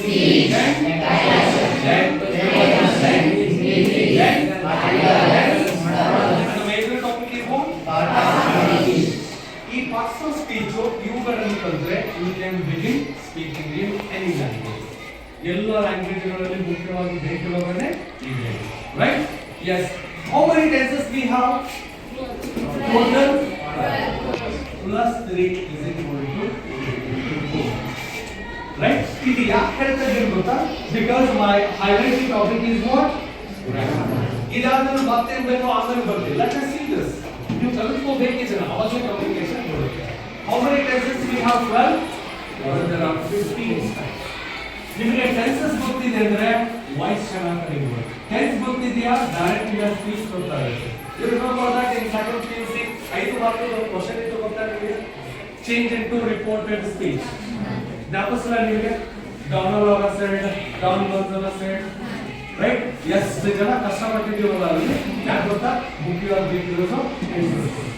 ಈ parts of speech ಇವುಗಳನ್ನು ಕಲಿತ್ರೆ you can begin speaking in any language. ಎಲ್ಲ ಲ್ಯಾಂಗ್ವೇಜ್ಗಳಲ್ಲಿ ಮುಖ್ಯವಾಗಿ ಬೇಕಿರೋದೇ ಇದೆ. Right? Yes. How many tenses we have? Total plus 3 is equal to 4. Right? ಇದು ಯಾಕೆ ಹೇಳ್ತಾ ಇದ್ದೀನಿ ಗೊತ್ತಾ? Because my highlighting topic is what? Grammar. ಇದಾದ್ಮೇಲೆ ಮತ್ತೆ ಬೇಕು ಆಮೇಲೆ ಬರ್ತೀವಿ. Let us see this. ನೀವು ಕಲಿತ್ಕೋಬೇಕಿದ್ರೆ ಅವಾಗ ಕಮ್ಯುನಿಕೇಶನ್ ಬರುತ್ತೆ. How many tenses we have? 12. There are 15 types. ನಿಮಗೆ ಟೆನ್ಸಸ್ ಗೊತ್ತಿದೆ ಅಂದ್ರೆ ವಾಯ್ಸ್ ಚೆನ್ನಾಗಿ ಕಲಿಬಹುದು. ಟೆನ್ಸ್ ಗೊತ್ತಿದೆಯಾ ಡೈರೆಕ್ಟ್ ಆಗಿ ಸ್ಪೀಚ್ ಕೊಡ್ತಾ ಇರುತ್ತೆ. You remember that in second PUC 5 marks question ಇತ್ತು ಗೊತ್ತಾ ನಿಮಗೆ? Change into reported speech. ಜ್ಞಾಪಿಸಲ್ಲ ನಿಮಗೆ? ಡೌನ್ ಅವರ ಸೈಡ್, ಡೌನ್ ಅವರ ಸೈಡ್. ರೈಟ್? ಎಷ್ಟು ಜನ ಕಷ್ಟಪಟ್ಟಿದ್ದೀವಲ್ಲ ಅಲ್ಲಿ ಯಾಕೆ ಗೊತ್ತಾ? ಮುಖ್ಯವಾಗಿ ಬೇಕಿರೋದು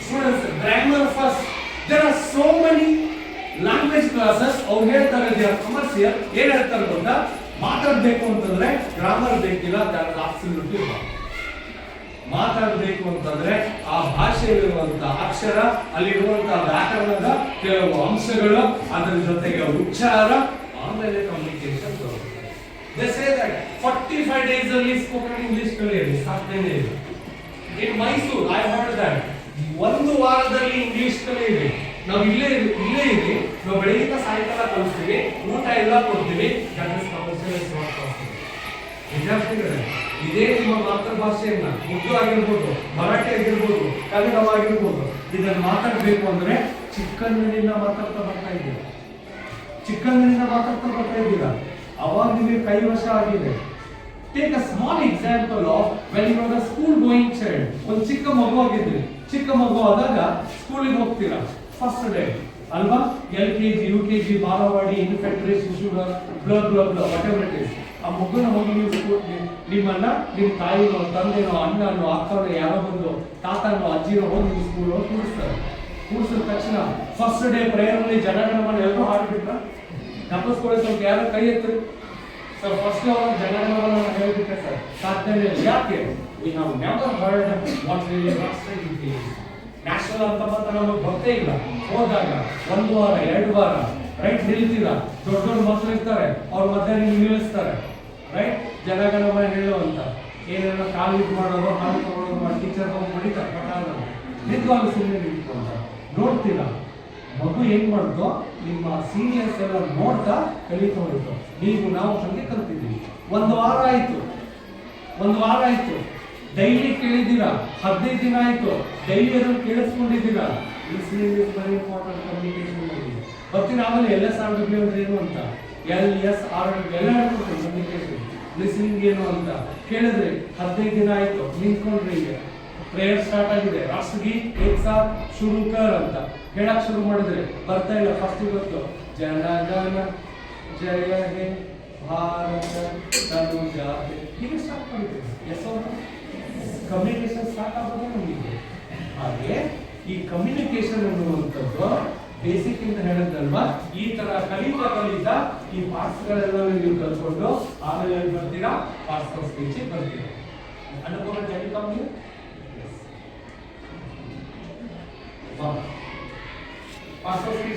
students grammar first. There are so many language classes. ಅವ್ರು ಹೇಳ್ತಾರೆ they are commercial. ಏನು ಹೇಳ್ತಾರೆ ಗೊತ್ತಾ? ಮಾತಾಡಬೇಕು ಅಂತಂದ್ರೆ ಗ್ರಾಮರ್ ಬೇಕಿಲ್ಲ, that is absolutely wrong. ಮಾತಾಡಬೇಕು ಅಂತಂದ್ರೆ ಆ ಭಾಷೆಯಲ್ಲಿರುವಂತಹ ಅಕ್ಷರ, ಅಲ್ಲಿರುವಂತಹ ವ್ಯಾಕರಣದ ಕೆಲವು ಅಂಶಗಳು, ಅದರ ಜೊತೆಗೆ ಉಚ್ಚಾರ, ಆಮೇಲೆ ಕಮ್ಯುನಿಕೇಶನ್ ಬರುತ್ತೆ. They say that 45 days ಅಲ್ಲಿ spoken English ಕಲಿಯಿರಿ, ಸಾಧ್ಯನೇ ಇಲ್ಲ. In Mysore I heard that ಒಂದು ವಾರದಲ್ಲಿ ಇಂಗ್ಲಿಷ್ ಕಲಿಯಿರಿ. ನಾವು ಇಲ್ಲೇ ಇರಿ, ನಾವು ಬೆಳಗ್ಗೆ ಸಾಯಂಕಾಲ ಕಲಿಸ್ತೀವಿ, ಊಟ ಎಲ್ಲ ಕೊಡ್ತೀವಿ. That is commercial, is not possible. ವಿದ್ಯಾರ್ಥಿಗಳೇ, ಇದೇ ನಿಮ್ಮ ಮಾತೃಭಾಷೆಯನ್ನ ಉರ್ದು ಆಗಿರ್ಬೋದು, ಮರಾಠಿ ಆಗಿರ್ಬೋದು, ಕನ್ನಡ ಆಗಿರ್ಬೋದು, ಇದನ್ನು ಮಾತಾಡಬೇಕು ಅಂದ್ರೆ ಚಿಕ್ಕಂದಿನಿಂದ ಮಾತಾಡ್ತಾ ಬರ್ತಾ ಇದ್ದೀರಾ. ಚಿಕ್ಕಂದಿನಿಂದ ಮಾತಾಡ್ತಾ ಬರ್ತಾ ಇದ್ದೀರಾ, ಅವಾಗ ನಿಮಗೆ ಕೈವಶ ಆಗಿದೆ. Take a small example of when you are a school going child. ಒಂದು ಚಿಕ್ಕ ಮಗು ಆಗಿದ್ರಿ, ಚಿಕ್ಕ ಮಗು ಆದಾಗ ಸ್ಕೂಲಿಗೆ ಹೋಗ್ತೀರಾ ಫಸ್ಟ್ ಡೇ ಅಲ್ವಾ? LKG, UKG, ಬಾಲವಾಡಿ, ಇನ್ಫೆಂಟ್ರಿ, ಶಿಶುಗಳ blah blah blah whatever it is. ಆ ಮಗುನ ಹೋಗಿ ನೀವು ನಿಮ್ಮನ್ನ ನಿಮ್ಮ ತಾಯಿನೋ ತಂದೆನೋ ಅಣ್ಣನೋ ಅಕ್ಕನೋ ಯಾರೋ ಬಂದು ತಾತನೋ ಅಜ್ಜಿನೋ ಹೋಗಿ ನೀವು ಸ್ಕೂಲ್ ಹೋಗಿ ಕೂಡಿಸ್ತಾರೆ. ಕೂಡಿಸಿದ ತಕ್ಷಣ ಫಸ್ಟ್ ಡೇ ಪ್ರೇಯರ್ ಅಲ್ಲಿ ಜನಗಣಮನ ಎಲ್ಲರೂ ಹಾಡ್ಬಿಟ್ರ ತಪ್ಪಿಸ್ಕೊಳ್ಳಿ. ಸ್ವಲ್ಪ ಯಾರೋ ಕೈ ಎತ್ತರಿ ಸರ್. ಫಸ್ಟ್ ಅವರು ಜನಗಣಮನ ಹೇಳ್ಬಿಟ್ರೆ ಸರ್ ಸಾಧ್ಯನೇ. ಯಾಕೆ? We have never heard what really national ಅಂತ ಮಾತ್ರ ನಮಗೆ ಗೊತ್ತೇ ಇಲ್ಲ. ಹೋದಾಗ ಒಂದು ವಾರ 2 ವಾರ ರೈಟ್ ನಿಲ್ತೀರಾ. ದೊಡ್ಡ ದೊಡ್ಡ ಮಕ್ಕಳು ಇರ್ತಾರೆ, ಅವ್ರ ಮಧ್ಯೆ ನೀವು ನಿಲ್ಲಿಸ್ತಾರೆ. ರೈಟ್? ಜನಗಣಮನ ಹೇಳು ಅಂತ ಏನೇನೋ ಕಾಲು ಇದು ಮಾಡೋದು, ಹಾಲು ತಗೊಳ್ಳೋದು ಮಾಡಿ ಟೀಚರ್ ಹೋಗಿ ಹೊಡಿತಾರೆ. ಪಟಾಲ ನಿಜವಾಗ್ಲೂ ಸುಮ್ಮನೆ ನಿಂತ್ಕೊಂಡ ನೋಡ್ತೀರಾ. ಮಗು ಏನ್ ಮಾಡ್ತೋ ನಿಮ್ಮ ಸೀನಿಯರ್ಸ್ ಎಲ್ಲ ನೋಡ್ತಾ ಕಲಿತಾ ಹೋಯ್ತು. ನಾವು ಹಂಗೆ ಕಲ್ತಿದ್ದೀವಿ. ಒಂದು ವಾರ ಆಯ್ತು ಡೈಲಿ ಕೇಳಿದ್ದೀರಾ. 15 ದಿನ ಆಯ್ತು ಡೈಲಿ ಅದನ್ನು ಕೇಳಿಸ್ಕೊಂಡಿದ್ದೀರಾ. Listening is very important communication ಅಲ್ಲಿ. ಬರ್ತೀನಿ ಆಮೇಲೆ LSRW ಅಂದ್ರೆ ಏನು ಅಂತ, LSRW ಎಲ್ಲ ಹೇಳ್ಕೊಡ್ತೀನಿ ಕಮ್ಯುನಿಕೇಶನ್. ಲಿಸನಿಂಗ್ ಏನು ಅಂತ ಕೇಳಿದ್ರೆ 15 ದಿನ ಆಯ್ತು ನಿಂತ್ಕೊಂಡ್ರಿ. ಈಗ ಪ್ರೇಯರ್ ಸ್ಟಾರ್ಟ್ ಆಗಿದೆ. ರಾಷ್ಟ್ರಗೀತ್ ಏಕ್ ಸಾಥ್ ಶುರು ಕರ್ ಅಂತ ಹೇಳಕ್ ಶುರು ಮಾಡಿದ್ರೆ ಬರ್ತಾ ಇಲ್ಲ. ಫಸ್ಟ್ ಇವತ್ತು ಜನಗಣ ಜಯ ಹೇ ಭಾರತ ತನುಜಾ ಹೀಗೆ ಸ್ಟಾರ್ಟ್ ಮಾಡಿದ್ರೆ ಕಮ್ಯುನಿಕೇಶನ್ ಸ್ಟಾರ್ಟ್ ಆಗೋದೇ ನಮಗೆ. ಹಾಗೆ ಈ ಕಮ್ಯುನಿಕೇಶನ್ ಅನ್ನುವಂಥದ್ದು ಬೇಸಿಕ್ ಇಂದ ಹೇಳಿದ್ರಲ್ವಾ, ಈ ತರ ಕಲಿತಾ ಈ ಪಾರ್ಟ್ಸ್ ಗಳೆಲ್ಲ ನೀವು ಕಲ್ತ್ಕೊಂಡು ಆಮೇಲೆ ಬರ್ತೀರಾ ಪಾರ್ಟ್ಸ್ ಆಫ್ ಸ್ಪೀಚ್ ಬರ್ತೀರಾ. ಅನುಭವ ಟೆಲಿಕಾಮ್ ಪಾರ್ಟ್ಸ್ ಆಫ್ ಸ್ಪೀಚ್